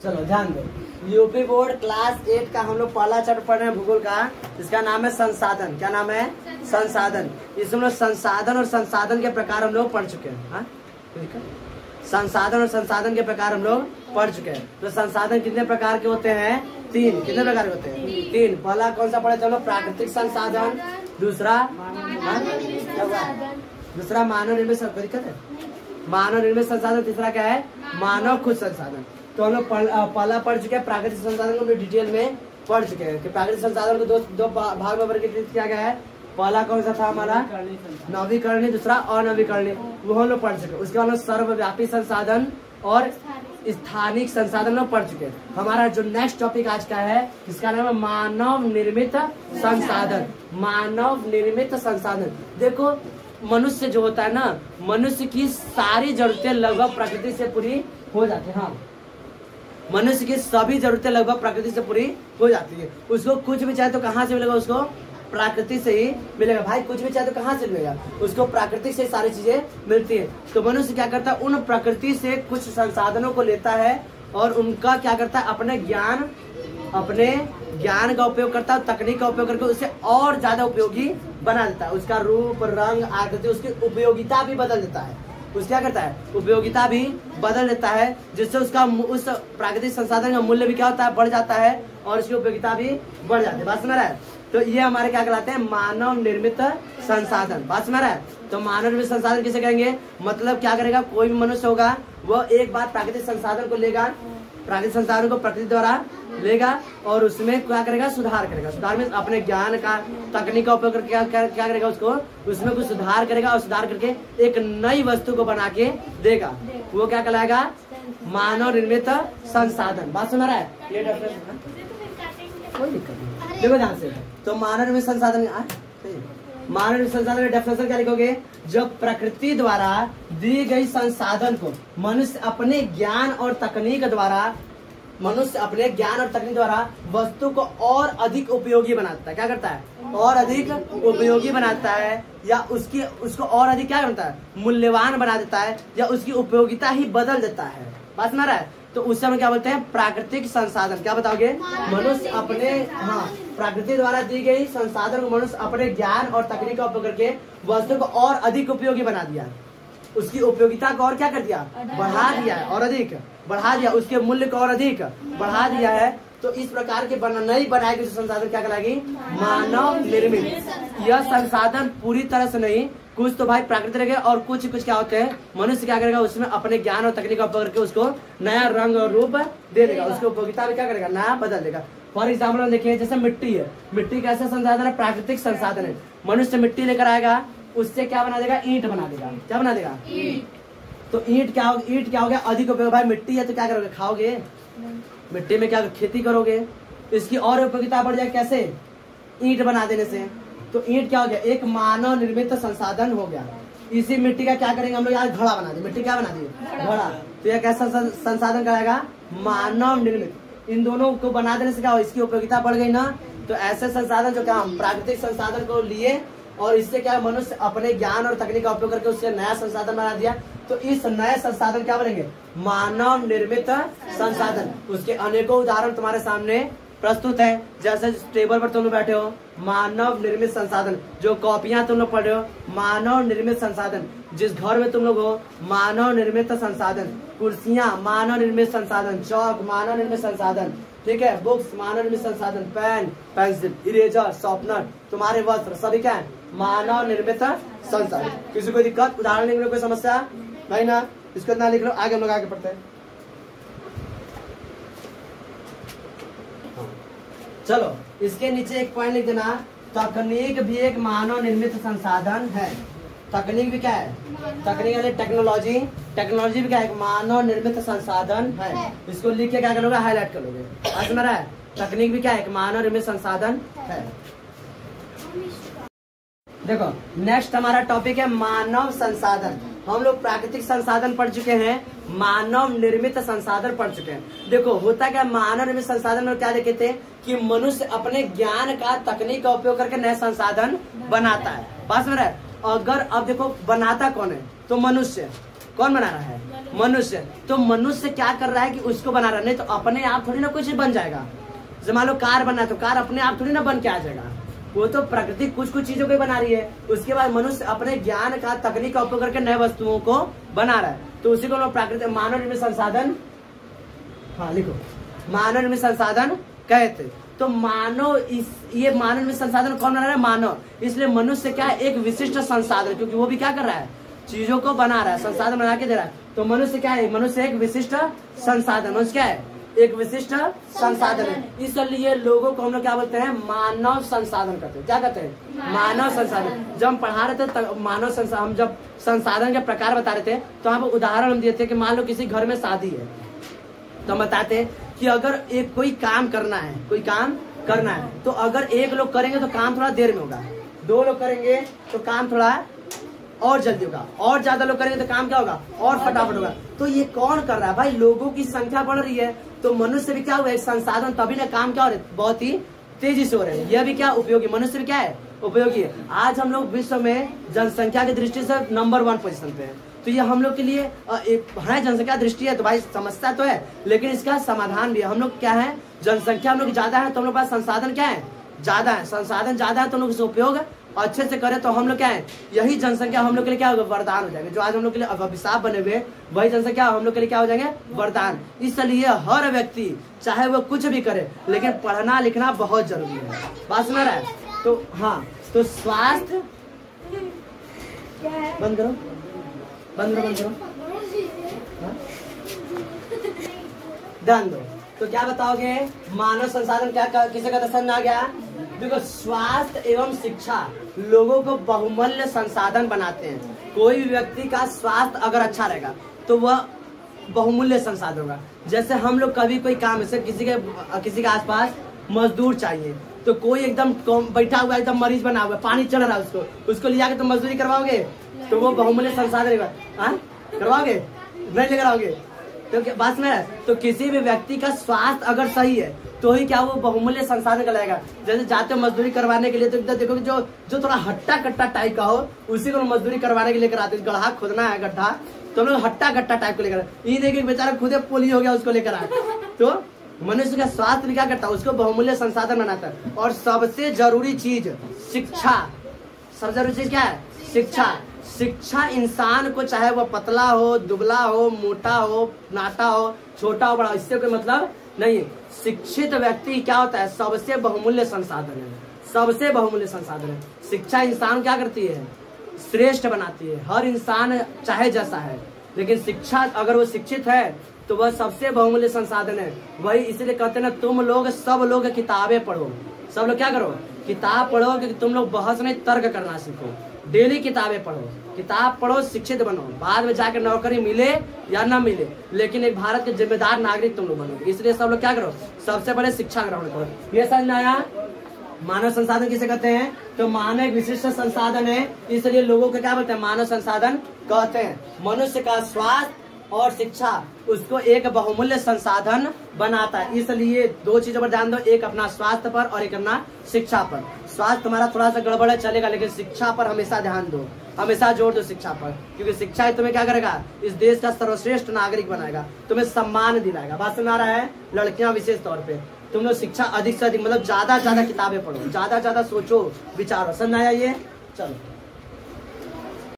चलो ध्यान दो। यूपी बोर्ड क्लास 8 का हम लोग पहला चैप्टर पढ़ रहे हैं भूगोल का। इसका नाम है संसाधन। क्या नाम है? संसाधन। इसमें हम लोग संसाधन और संसाधन के प्रकार हम लोग पढ़ चुके हैं। हाँ? संसाधन और संसाधन के प्रकार हम लोग पढ़ चुके हैं। तो संसाधन कितने प्रकार के होते हैं? 3। कितने प्रकार के होते हैं? 3। पहला कौन सा पढ़े? चलो प्राकृतिक संसाधन। दूसरा मानव निर्मित। कोई दिक्कत है? मानव निर्मित संसाधन। तीसरा क्या है? मानव खुद संसाधन। तो हम लोग पहला पढ़ चुके हैं प्राकृतिक संसाधन को डिटेल में पढ़ चुके हैं कि प्राकृतिक संसाधन को दो भाग में वर्गीकृत किया गया है। पहला कौन सा था हमारा? नवीकरणीय। दूसरा अनवीकरणीय, वो हम लोग पढ़ चुके हैं। उसके बाद सर्वव्यापी संसाधन और स्थानिक संसाधन लोग पढ़ चुके हैं। हमारा जो नेक्स्ट टॉपिक आज का है, इसका नाम है मानव निर्मित संसाधन। मानव निर्मित संसाधन। देखो, मनुष्य जो होता है ना, मनुष्य की सारी जरूरतें लगभग प्रकृति से पूरी हो जाती है। हाँ, मनुष्य की सभी जरूरतें लगभग प्रकृति से पूरी हो जाती है। उसको कुछ भी चाहे तो कहाँ से मिलेगा? उसको प्रकृति से ही मिलेगा। भाई कुछ भी चाहे तो कहाँ से मिलेगा? उसको प्रकृति से सारी चीजें मिलती है। तो मनुष्य क्या करता है? उन प्रकृति से कुछ संसाधनों को लेता है और उनका क्या करता है? अपने ज्ञान का उपयोग करता है, तकनीक का उपयोग करके उसे और ज्यादा उपयोगी बना देता है। उसका रूप, रंग, आकृति, उसकी उपयोगिता भी बदल देता है। उस क्या करता है? उपयोगिता भी बदल देता है, जिससे उसका उस प्राकृतिक संसाधन का मूल्य भी क्या होता है? बढ़ जाता है और उसकी उपयोगिता भी बढ़ जाती है। बात समझ रहा है? तो ये हमारे क्या कहलाते हैं? मानव निर्मित संसाधन। बात समझ रहा है? तो मानव निर्मित संसाधन किसे कहेंगे? मतलब क्या करेगा? कोई भी मनुष्य होगा, वो एक बार प्राकृतिक संसाधन को लेगा, प्राकृतिक संसाधन को प्रकृति द्वारा लेगा और उसमें क्या करेगा? सुधार करेगा। सुधार में अपने ज्ञान का, तकनीक का उपयोग करके क्या करेगा? उसको उसमें कुछ सुधार करेगा और सुधार करके एक नई वस्तु को बना के देगा। वो क्या कहलाएगा? मानव निर्मित संसाधन। बात सुना रहा है? ये कोई दिक्कत नहीं, देखो ध्यान से। तो मानव निर्मित संसाधन, मानव निर्मित संसाधन का डेफिनेशन क्या लिखोगे? जब प्रकृति द्वारा दी गई संसाधन को मनुष्य अपने ज्ञान और तकनीक द्वारा वस्तु को और अधिक उपयोगी बनाता है। क्या करता है? और अधिक उपयोगी बनाता है, या उसको और अधिक क्या करता है? मूल्यवान बना देता है, या उसकी उपयोगिता ही बदल देता है। बात समझ रहा है? तो उस समय क्या बोलते हैं? प्राकृतिक संसाधन। क्या बताओगे? मनुष्य अपने प्रकृति द्वारा दी गई संसाधन को मनुष्य अपने ज्ञान और तकनीक का उपयोग करके वस्तु को और अधिक उपयोगी बना दिया। उसकी उपयोगिता को और क्या कर दिया? बढ़ा दिया है, और अधिक बढ़ा दिया। उसके मूल्य को और अधिक बढ़ा दिया है। तो इस प्रकार के नई बनाई गई संसाधन क्या कहलाएगी? मानव निर्मित। यह संसाधन पूरी तरह से नहीं, कुछ तो भाई प्रकृति रहेगा और कुछ क्या होते हैं? मनुष्य क्या करेगा? उसमें अपने ज्ञान और तकनीक का उपयोग करके उसको नया रंग और रूप दे देगा। उसकी उपयोगिता भी क्या करेगा? नया बदल देगा। फॉर एग्जाम्पल देखिए, जैसे मिट्टी है। मिट्टी कैसा संसाधन है? प्राकृतिक संसाधन है। मनुष्य मिट्टी लेकर आएगा, उससे क्या बना देगा? ईंट बना देगा। क्या बना देगा? तो ईंट क्या हो गया? अधिक उपयोग। भाई मिट्टी है तो क्या करोगे? खाओगे? मिट्टी में क्या खेती करोगे? इसकी और उपयोगिता बढ़ जाए। कैसे? ईंट बना देने से। तो ईंट क्या हो गया? एक मानव निर्मित संसाधन हो गया। इसी मिट्टी का क्या करेंगे हम लोग? यहाँ घड़ा बना दिए। मिट्टी क्या बना दी? घड़ा। तो यह कैसा संसाधन कराएगा? मानव निर्मित। इन दोनों को बना देने से क्या हो? इसकी उपयोगिता बढ़ गई ना। तो ऐसे संसाधन जो क्या, हम प्राकृतिक संसाधन को लिए और इससे क्या मनुष्य अपने ज्ञान और तकनीक का उपयोग करके उससे नया संसाधन बना दिया। तो इस नए संसाधन क्या बनेंगे? मानव निर्मित संसाधन। उसके अनेकों उदाहरण तुम्हारे सामने प्रस्तुत है। जैसे टेबल पर तुम लोग बैठे हो, मानव निर्मित संसाधन। जो कॉपियां तुम लोग पढ़ रहे हो, मानव निर्मित संसाधन। जिस घर में तुम लोग हो, मानव निर्मित संसाधन। कुर्सियां, मानव निर्मित संसाधन। चौक, मानव निर्मित संसाधन। ठीक है? बुक्स, मानव निर्मित संसाधन। पेन, पेंसिल, इरेजर, शार्पनर, तुम्हारे वस्त्र, सभी क्या है? मानव निर्मित संसाधन। किसी को दिक्कत? उदाहरण लिखने में कोई समस्या नहीं ना? इसको ना लिख लो, आगे हम लोग आगे पढ़ते हैं। चलो, इसके नीचे एक पॉइंट लिख देना, तकनीक भी एक मानव निर्मित संसाधन है। तकनीक भी क्या है? तकनीक यानी टेक्नोलॉजी। टेक्नोलॉजी भी क्या है? मानव निर्मित संसाधन है। इसको लिख के क्या करोगे? हाईलाइट कर लोगे। समझ में रहा है? तकनीक भी क्या है? एक मानव निर्मित संसाधन है। देखो, नेक्स्ट हमारा टॉपिक है मानव संसाधन। हम लोग प्राकृतिक संसाधन पढ़ चुके हैं, मानव निर्मित संसाधन पढ़ चुके हैं। देखो होता क्या? मानव निर्मित संसाधन में क्या देखे थे कि मनुष्य अपने ज्ञान का, तकनीक का उपयोग करके नए संसाधन बनाता है। बात समझ रहा है? अगर अब देखो, बनाता कौन है? तो मनुष्य। कौन बना रहा है? मनुष्य। तो मनुष्य क्या कर रहा है कि उसको बना रहा है, नहीं तो अपने आप थोड़ी ना कुछ बन जाएगा। जैसे मान लो कार बनना है तो कार अपने आप थोड़ी ना बन के आ जाएगा, वो तो प्रकृति कुछ कुछ चीजों को बना रही है। उसके बाद मनुष्य अपने ज्ञान का तकनीक का उपयोग करके नए वस्तुओं को बना रहा है, तो उसी को हम लोग प्राकृतिक मानव निर्मित संसाधन, हाँ लिखो, मानव निर्मित संसाधन कहते। तो मानव ये मानव निर्मित संसाधन कौन बना रहा है? मानव। इसलिए मनुष्य क्या है? एक विशिष्ट संसाधन, क्योंकि वो भी क्या कर रहा है? चीजों को बना रहा है, संसाधन बना के दे रहा है। तो मनुष्य क्या है? मनुष्य एक विशिष्ट संसाधन। मनुष्य क्या है? एक विशिष्ट संसाधन है। इसलिए लोगों को हम लोग क्या बोलते हैं? मानव संसाधन कहते हैं। क्या कहते हैं? मानव संसाधन। जब हम पढ़ा रहे थे मानव संसाधन, हम जब संसाधन के प्रकार बता रहे थे तो हम उदाहरण हम दिए थे कि मान लो किसी घर में शादी है, तो हम बताते हैं कि अगर एक कोई काम करना है, कोई काम करना है, तो अगर एक लोग करेंगे तो काम थोड़ा देर में होगा, दो लोग करेंगे तो काम थोड़ा और जल्दी होगा, और ज्यादा लोग करेंगे तो काम क्या होगा? और फटाफट होगा। तो ये कौन कर रहा है भाई? लोगों की संख्या बढ़ रही है, तो मनुष्य भी क्या हुआ? एक संसाधन, तभी ना काम क्या हो रहा है? बहुत ही तेजी से हो रहे हैं। यह भी क्या उपयोगी? मनुष्य भी क्या है? उपयोगी है। आज हम लोग विश्व में जनसंख्या की दृष्टि से नंबर 1 पोजीशन पे है, तो ये हम लोग के लिए एक है जनसंख्या दृष्टि है, तो भाई समस्या तो है, लेकिन इसका समाधान भी है। हम लोग क्या है? जनसंख्या हम लोग ज्यादा है तो हम लोग पास संसाधन क्या है? ज्यादा है। संसाधन ज्यादा है तो हम लोग इसका उपयोग अच्छे से करें तो हम लोग क्या है? यही जनसंख्या हम लोग के लिए क्या होगा? वरदान हो जाएगा। जो आज हम लोग के लिए अभिशाप बने हुए, वही जनसंख्या हम लोग के लिए क्या हो जाएंगे? वरदान। इसलिए हर व्यक्ति चाहे वो कुछ भी करे, लेकिन पढ़ना लिखना बहुत जरूरी है। बात सुना रहा है? तो हाँ, तो स्वास्थ्य बंद करो, बंद करो, बंद करो, ध्यान दो। तो क्या बताओगे? मानव संसाधन क्या किसे का समझ आ गया? देखो, स्वास्थ्य एवं शिक्षा लोगों को बहुमूल्य संसाधन बनाते हैं। कोई भी व्यक्ति का स्वास्थ्य अगर अच्छा रहेगा तो वह बहुमूल्य संसाधन होगा। जैसे हम लोग कभी कोई काम, जैसे किसी के आसपास मजदूर चाहिए, तो कोई एकदम बैठा हुआ एकदम मरीज बना हुआ, पानी चल रहा है, उसको लिया के तुम मजदूरी करवाओगे तो वो बहुमूल्य संसाधन करवाओगे? नहीं लेकर आओगे। तो बात में है, तो किसी भी व्यक्ति का स्वास्थ्य अगर सही है तो ही क्या वो बहुमूल्य संसाधन कहलाएगा। जैसे जाते हो मजदूरी करवाने के लिए तो देखो कि जो थोड़ा हट्टा कट्टा टाइप का हो, उसी को मजदूरी करवाने के लिए कराते हैं। गड्ढा खोदना है, गड्ढा, तो लोग हट्टा कट्टा टाइप को लेकर, ये देखिए बेचारा खुद पोलियो हो गया, उसको लेकर आए। तो मनुष्य का स्वास्थ्य भी क्या करता है? उसको बहुमूल्य संसाधन बनाता है। और सबसे जरूरी चीज शिक्षा। सबसे जरूरी चीज क्या है? शिक्षा। शिक्षा इंसान को, चाहे वो पतला हो, दुबला हो, मोटा हो, नाटा हो, छोटा हो, बड़ा, इससे कोई मतलब नहीं। शिक्षित व्यक्ति क्या होता है? सबसे बहुमूल्य संसाधन है, सबसे बहुमूल्य संसाधन है। शिक्षा इंसान क्या करती है? श्रेष्ठ बनाती है। हर इंसान चाहे जैसा है, लेकिन शिक्षा अगर वो शिक्षित है तो वह सबसे बहुमूल्य संसाधन है। वही इसलिए कहते हैं ना, तुम लोग सब लोग किताबें पढ़ो। सब लोग क्या करो? किताब पढ़ो, क्योंकि तुम लोग बहस नहीं तर्क करना सीखो। डेली किताबें पढ़ो, किताब पढ़ो, शिक्षित बनो। बाद में जाकर नौकरी मिले या ना मिले, लेकिन एक भारत के जिम्मेदार नागरिक तुम लोग बनो। इसलिए सब लोग क्या करो? सबसे पहले शिक्षा ग्रहण करो। ये समझ में आया? मानव संसाधन किसे कहते हैं? तो मानव एक विशिष्ट संसाधन है, इसलिए लोगों को क्या बोलते हैं? मानव संसाधन कहते हैं। मनुष्य का स्वास्थ्य और शिक्षा उसको एक बहुमूल्य संसाधन बनाता है। इसलिए दो चीजों पर ध्यान दो, एक अपना स्वास्थ्य पर और एक अपना शिक्षा पर। स्वास्थ्य तुम्हारा थोड़ा सा गड़बड़ है चलेगा, लेकिन शिक्षा पर हमेशा ध्यान दो, हमेशा जोर दो शिक्षा पर, क्योंकि शिक्षा ही तुम्हें क्या करेगा? इस देश का सर्वश्रेष्ठ नागरिक बनाएगा, तुम्हें सम्मान दिलाएगा। बात सुना रहा है? लड़कियां विशेष तौर पे तुम लोग शिक्षा अधिक से अधिक, मतलब ज्यादा किताबें पढ़ो, ज्यादा सोचो, विचारो। समझ आया ये? चलो।